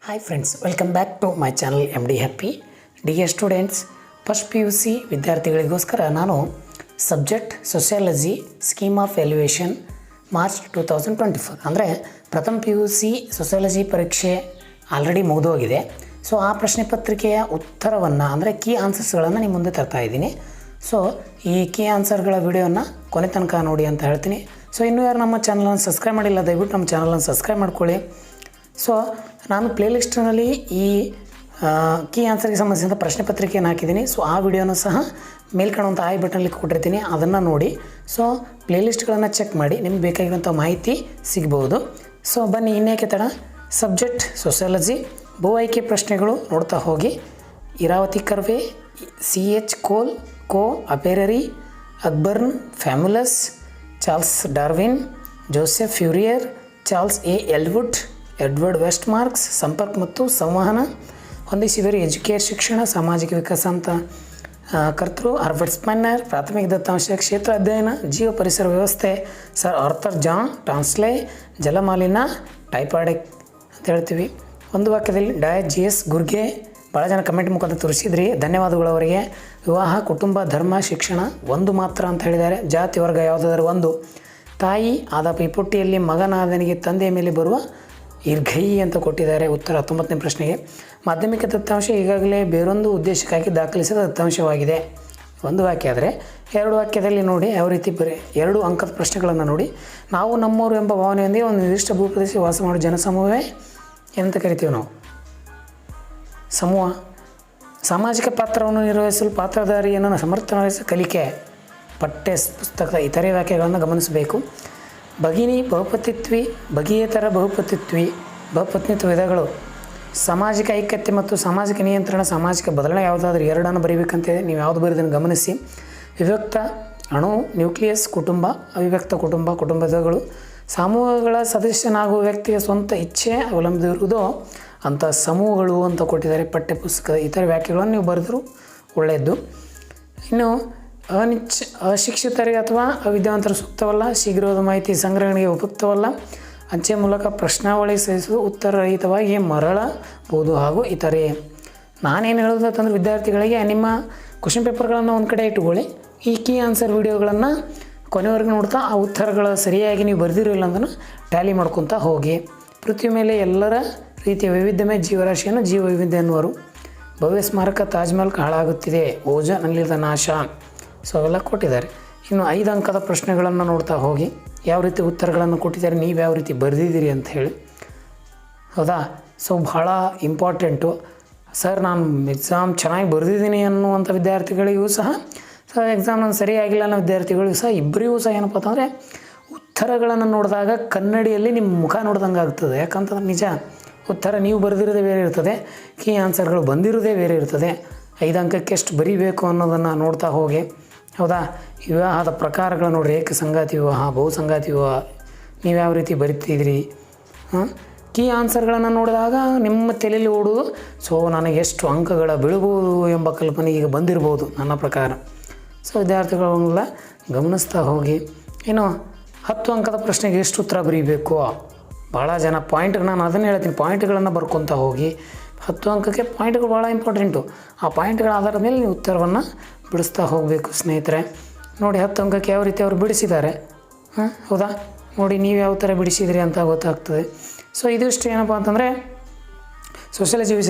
Hi friends, welcome back to my channel MD happy. Dear students, first PUC ವಿದ್ಯಾರ್ಥಿಗಳಿಗೋಸ್ಕರ ನಾನು subject sociology scheme of valuation March 2024 ಅಂದರೆ ಪ್ರಥಮ PUC sociology ಪರೀಕ್ಷೆ already ಮುಗಿದೋಗಿದೆ. So ಆ ಪ್ರಶ್ನೆ ಪತ್ರಿಕೆಯ ಉತ್ತರವನ್ನು ಅಂದರೆ ಕೀ ಆನ್ಸರ್ಸ್ಗಳನ್ನು ನಿಮ್ಮ ಮುಂದೆ ತರ್ತಾ ಇದ್ದೀನಿ. ಸೊ ಈ ಕೀ ಆನ್ಸರ್ಗಳ ವಿಡಿಯೋನ ಕೊನೆ ತನಕ ನೋಡಿ ಅಂತ ಹೇಳ್ತೀನಿ. ಸೊ ಇನ್ನೂ ಯಾರು ನಮ್ಮ ಚಾನಲನ್ನು ಸಬ್ಸ್ಕ್ರೈಬ್ ಮಾಡಿಲ್ಲ, ದಯವಿಟ್ಟು ನಮ್ಮ ಚಾನಲನ್ನು ಸಬ್ಸ್ಕ್ರೈಬ್ ಮಾಡ್ಕೊಳ್ಳಿ. ಸೊ ನಾನು ಪ್ಲೇಲಿಸ್ಟ್ನಲ್ಲಿ ಈ ಕೀ ಆನ್ಸರ್ಗೆ ಸಂಬಂಧಿಸಿದ ಪ್ರಶ್ನೆ ಪತ್ರಿಕೆಯನ್ನು ಹಾಕಿದ್ದೀನಿ. ಸೊ ಆ ವಿಡಿಯೋನ ಸಹ ಮೇಲ್ಕಾಣುವಂಥ ಐ ಬಟನಲ್ಲಿ ಕೊಟ್ಟಿರ್ತೀನಿ, ಅದನ್ನು ನೋಡಿ. ಸೊ ಪ್ಲೇಲಿಸ್ಟ್ಗಳನ್ನು ಚೆಕ್ ಮಾಡಿ, ನಿಮ್ಗೆ ಬೇಕಾಗಿರುವಂಥ ಮಾಹಿತಿ ಸಿಗ್ಬೋದು. ಸೊ ಬನ್ನಿ ಇನ್ನೇಕೆ ತಡ, ಸಬ್ಜೆಕ್ಟ್ ಸೋಷಿಯಾಲಜಿ ಬಹು ಆಯ್ಕೆ ಪ್ರಶ್ನೆಗಳು ನೋಡ್ತಾ ಹೋಗಿ. ಇರಾವತಿ ಕರ್ವೆ, CH ಕೋಲ್, ಕೋ ಅಪೆರರಿ, ಅಕ್ಬರ್ನ್, ಫ್ಯಾಮುಲಸ್, Charles Darwin, Joseph Fourier, Charles Ellwood, Edward Westermarck, ಸಂಪರ್ಕ ಮತ್ತು ಸಂವಹನ ಹೊಂದಿಸಿದರೆ ಎಜುಕೇಟ್ ಶಿಕ್ಷಣ ಸಾಮಾಜಿಕ ವಿಕಾಸ ಅಂತ ಕರ್ತೃ ಹರ್ಬರ್ಟ್ ಸ್ಪೈನರ್, ಪ್ರಾಥಮಿಕ ದತ್ತಾಂಶ ಕ್ಷೇತ್ರ ಅಧ್ಯಯನ ಜೀವ ಪರಿಸರ ವ್ಯವಸ್ಥೆ ಸರ್ ಆರ್ಥರ್ ಜಾನ್ ಟ್ರಾನ್ಸ್ಲೆ, ಜಲಮಾಲಿನ್ಯ ಟೈಪಾಡಿಕ್ ಅಂತ ಹೇಳ್ತೀವಿ. ಒಂದು ವಾಕ್ಯದಲ್ಲಿ GS ಗುರ್ಗೆ. ಭಾಳ ಜನ ಕಮೆಂಟ್ ಮುಖಾಂತರ ತೋರಿಸಿದ್ರಿ, ಧನ್ಯವಾದಗಳು ಅವರಿಗೆ. ವಿವಾಹ, ಕುಟುಂಬ, ಧರ್ಮ, ಶಿಕ್ಷಣ ಒಂದು ಮಾತ್ರ ಅಂತ ಹೇಳಿದ್ದಾರೆ. ಜಾತಿ ವರ್ಗ ಯಾವುದಾದರೂ ಒಂದು. ತಾಯಿ ಆದ ಪೈಪೋಟಿಯಲ್ಲಿ ಮಗನಾದನಿಗೆ ತಂದೆಯ ಮೇಲೆ ಬರುವ ಈರ್ಘೈ ಅಂತ ಕೊಟ್ಟಿದ್ದಾರೆ. ಉತ್ತರ 19ನೇ ಪ್ರಶ್ನೆಗೆ. ಮಾಧ್ಯಮಿಕ ದತ್ತಾಂಶ ಈಗಾಗಲೇ ಬೇರೊಂದು ಉದ್ದೇಶಕ್ಕಾಗಿ ದಾಖಲಿಸಿದ ದತ್ತಾಂಶವಾಗಿದೆ. ಒಂದು ವಾಕ್ಯ ಆದರೆ ಎರಡು ವಾಕ್ಯದಲ್ಲಿ ನೋಡಿ ಯಾವ ರೀತಿ ಎರಡು ಅಂಕದ ಪ್ರಶ್ನೆಗಳನ್ನು ನೋಡಿ. ನಾವು ನಮ್ಮವರು ಎಂಬ ಭಾವನೆಯೊಂದಿಗೆ ಒಂದು ನಿರ್ದಿಷ್ಟ ಭೂಪ್ರದೇಶ ವಾಸ ಮಾಡೋ ಜನಸಮೂಹವೇ ಏನಂತ ಕರಿತೀವಿ ನಾವು? ಸಮೂಹ. ಸಾಮಾಜಿಕ ಪಾತ್ರವನ್ನು ನಿರ್ವಹಿಸಲು ಪಾತ್ರಧಾರಿಯನ್ನು ಸಮರ್ಥನವಹಿಸುವ ಕಲಿಕೆ. ಪಠ್ಯ ಪುಸ್ತಕದ ಇತರೆ ವಾಕ್ಯಗಳನ್ನು ಗಮನಿಸಬೇಕು. ಭಗಿನಿ ಬಹುಪತಿತ್ವಿ, ಭಗಿಯೇತರ ಬಹುಪತ್ನಿತ್ವ ವಿಧಗಳು. ಸಾಮಾಜಿಕ ಐಕ್ಯತೆ ಮತ್ತು ಸಾಮಾಜಿಕ ನಿಯಂತ್ರಣ, ಸಾಮಾಜಿಕ ಬದಲಾವಣೆ ಯಾವುದಾದ್ರೂ ಎರಡನ್ನು ಬರೀಬೇಕಂತಿದೆ. ನೀವು ಯಾವುದು ಬರೀದನ್ನು ಗಮನಿಸಿ. ವಿಭಕ್ತ ಅಣು, ನ್ಯೂಕ್ಲಿಯಸ್, ಕುಟುಂಬ, ಅವಿಭಕ್ತ ಕುಟುಂಬ, ಕುಟುಂಬದಗಳು. ಸಮೂಹಗಳ ಸದಸ್ಯನಾಗುವ ವ್ಯಕ್ತಿಯ ಸ್ವಂತ ಇಚ್ಛೆ ಅವಲಂಬಿಸಿರುವುದೋ ಅಂಥ ಸಮೂಹಗಳು ಅಂತ ಕೊಟ್ಟಿದ್ದಾರೆ. ಪಠ್ಯಪುಸ್ತಕದ ಇತರ ವ್ಯಾಖ್ಯೆಗಳನ್ನು ನೀವು ಬರೆದರೂ ಒಳ್ಳೆಯದು. ಇನ್ನು ಅಶಿಕ್ಷಿತರಿಗೆ ಅಥವಾ ಅವಿದ್ಯಾವಂತರ ಸೂಕ್ತವಲ್ಲ. ಶೀಘ್ರವಾದ ಮಾಹಿತಿ ಸಂಗ್ರಹಣೆಗೆ ಉಪಯುಕ್ತವಲ್ಲ. ಅಂಚೆ ಮೂಲಕ ಪ್ರಶ್ನಾವಳಿ ಸಲ್ಲಿಸುವುದು ಉತ್ತರರಹಿತವಾಗಿ ಮರಳಬಹುದು ಹಾಗೂ ಇತರೆ. ನಾನೇನು ಹೇಳೋದು ಅಂತಂದರೆ ವಿದ್ಯಾರ್ಥಿಗಳಿಗೆ ನಿಮ್ಮ ಕ್ವಶನ್ ಪೇಪರ್ಗಳನ್ನು ಒಂದು ಕಡೆ ಇಟ್ಟುಕೊಳ್ಳಿ. ಈ ಕೀ ಆನ್ಸರ್ ವೀಡಿಯೋಗಳನ್ನು ಕೊನೆವರೆಗೂ ನೋಡ್ತಾ ಆ ಉತ್ತರಗಳ ಸರಿಯಾಗಿ ನೀವು ಬರೆದಿರಲಿಲ್ಲ ಅಂದ್ರೆ ಟ್ಯಾಲಿ ಮಾಡ್ಕೊತಾ ಹೋಗಿ. ಪೃಥ್ವಿ ಮೇಲೆ ಎಲ್ಲರ ರೀತಿಯ ವೈವಿಧ್ಯಮಯ ಜೀವರಾಶಿಯನ್ನು ಜೀವ ವೈವಿಧ್ಯ ಎನ್ನುವರು. ಭವ್ಯ ಸ್ಮಾರಕ ತಾಜ್ ಮಹಲ್ ಹಾಳಾಗುತ್ತಿದೆ, ಓಜೋನ್ನಲ್ಲಿದ್ದ ನಾಶ. ಸೊ ಅವೆಲ್ಲ ಕೊಟ್ಟಿದ್ದಾರೆ. ಇನ್ನು 5 ಅಂಕದ ಪ್ರಶ್ನೆಗಳನ್ನು ನೋಡ್ತಾ ಹೋಗಿ ಯಾವ ರೀತಿ ಉತ್ತರಗಳನ್ನು ಕೊಟ್ಟಿದ್ದಾರೆ, ನೀವು ಯಾವ ರೀತಿ ಬರೆದಿದ್ದೀರಿ ಅಂತ ಹೇಳಿ. ಹೌದಾ? ಸೊ ಭಾಳ ಇಂಪಾರ್ಟೆಂಟು. ಸರ್ ನಾನು ಎಕ್ಸಾಮ್ ಚೆನ್ನಾಗಿ ಬರೆದಿದ್ದೀನಿ ಅನ್ನುವಂಥ ವಿದ್ಯಾರ್ಥಿಗಳಿಗೂ ಸಹ, ಎಕ್ಸಾಮ್ ನಾನು ಸರಿಯಾಗಿಲ್ಲ ಅನ್ನೋ ವಿದ್ಯಾರ್ಥಿಗಳಿಗೂ ಸಹ, ಇಬ್ಬರಿಗೂ ಸಹ ಏನಪ್ಪ ಅಂತಂದರೆ ಉತ್ತರಗಳನ್ನು ನೋಡಿದಾಗ ಕನ್ನಡಿಯಲ್ಲಿ ನಿಮ್ಮ ಮುಖ ನೋಡ್ದಂಗೆ ಆಗ್ತದೆ. ಯಾಕಂತಂದ್ರೆ ನಿಜ, ಉತ್ತರ ನೀವು ಬರೆದಿರೋದೇ ಬೇರೆ ಇರ್ತದೆ, ಕೀ ಆನ್ಸರ್ಗಳು ಬಂದಿರೋದೇ ಬೇರೆ ಇರ್ತದೆ. 5 ಅಂಕಕ್ಕೆ ಎಷ್ಟು ಬರೀಬೇಕು ಅನ್ನೋದನ್ನು ನೋಡ್ತಾ ಹೋಗಿ. ಹೌದಾ? ವಿವಾಹದ ಪ್ರಕಾರಗಳು ನೋಡಿರಿ. ಏಕಸಂಗಾತಿ ವಿವಾಹ, ಬಹುಸಂಗಾತಿ ವಿವಾಹ, ನೀವು ಯಾವ ರೀತಿ ಬರಿತಿದ್ರಿ. ಕೀ ಆನ್ಸರ್ಗಳನ್ನು ನೋಡಿದಾಗ ನಿಮ್ಮ ತಲೆಯಲ್ಲಿ ಓಡೋದು, ಸೊ ನನಗೆ ಎಷ್ಟು ಅಂಕಗಳ ಬೀಳ್ಬೋದು ಎಂಬ ಕಲ್ಪನೆ ಈಗ ಬಂದಿರ್ಬೋದು ನನ್ನ ಪ್ರಕಾರ. ಸೊ ವಿದ್ಯಾರ್ಥಿಗಳನ್ನೆಲ್ಲ ಗಮನಿಸ್ತಾ ಹೋಗಿ. ಇನ್ನು 10 ಅಂಕದ ಪ್ರಶ್ನೆಗೆ ಎಷ್ಟು ಉತ್ತರ ಬರೀಬೇಕು. ಭಾಳ ಜನ ನಾನು ಅದನ್ನು ಹೇಳ್ತೀನಿ, ಪಾಯಿಂಟ್ಗಳನ್ನು ಬರ್ಕೊತಾ ಹೋಗಿ. 10 ಅಂಕಕ್ಕೆ ಪಾಯಿಂಟ್ಗಳು ಭಾಳ ಇಂಪಾರ್ಟೆಂಟು. ಆ ಪಾಯಿಂಟ್ಗಳ ಆಧಾರದ ಮೇಲೆ ನೀವು ಉತ್ತರವನ್ನು ಬಿಡಿಸ್ತಾ ಹೋಗಬೇಕು ಸ್ನೇಹಿತರೆ. ನೋಡಿ 10 ಅಂಕಕ್ಕೆ ಯಾವ ರೀತಿ ಅವರು ಬಿಡಿಸಿದ್ದಾರೆ. ಹೌದಾ? ನೋಡಿ ನೀವು ಯಾವ ಥರ ಬಿಡಿಸಿದ್ರಿ ಅಂತ ಗೊತ್ತಾಗ್ತದೆ. ಸೊ ಇದಿಷ್ಟು ಏನಪ್ಪ ಅಂತಂದರೆ ಸೋಷಿಯಾಲಜಿ ವಿಷಯ